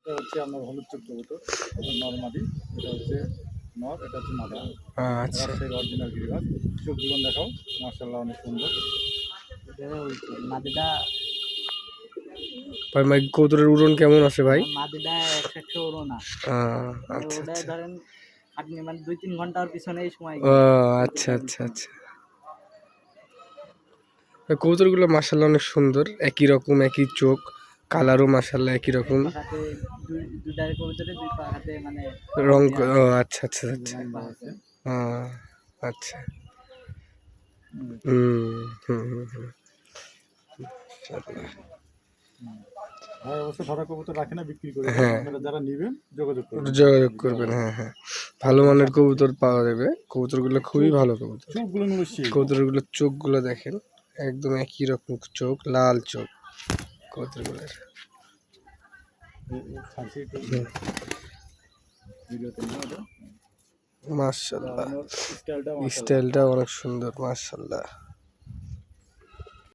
এটা হচ্ছে আপনার হলুদ চোখ কবুতর, নর্মাদি। এটা হচ্ছে নর, এটা হচ্ছে মাদা। আচ্ছা। রাজশাহীর অরিজিনাল গিরিবাজ। চোখগুলো দেখাও, মার্শাল্লাহ অনেক সুন্দর। মাদিটা ভাই ভাই কবুতরের উড়ন কেমন আছে ভাই? মাদিটা 100 ওড়ো না, আচ্ছা ওটা আচ্ছা। ধরেন আপনি মানে 2-3 ঘন্টার পিছনেই সময় ও আচ্ছা আচ্ছা আচ্ছা। কবুতরগুলো মাশাআল্লাহ অনেক সুন্দর, একই রকম, একই চোখ, কালারও মাশাআল্লাহ একই রকম। পাখাতে দুইটার কবুতরে দুই পাখাতে মানে রং দেয়া ও আছে। আচ্ছা আচ্ছা আচ্ছা। এক পাখাতে। আচ্ছা। হুম হুম হুম হুম। ভাই অবশ্য ধরা কবুতর রাখে না, বিক্রি করে দেয়। হ্যাঁ, আপনারা যারা নেবেন যোগাযোগ করবেন। যোগাযোগ করবেন। হ্যাঁ হ্যাঁ, ভালো মানের কবুতর পাওয়া যাবে। কবুতরগুলো খুবই ভালো কবুতর। চোখগুলো নিল সেই। কবুতরগুলোর চোখগুলো দেখেন, একদম একই রকম চোখ, লাল চোখ কবুতরগুলোর। ছাড়ছি একটু ভিডিওতে নিয়ে ওটা। মাশাআল্লাহ, স্টাইলটা স্টাইলটা অনেক সুন্দর মাশাআল্লাহ।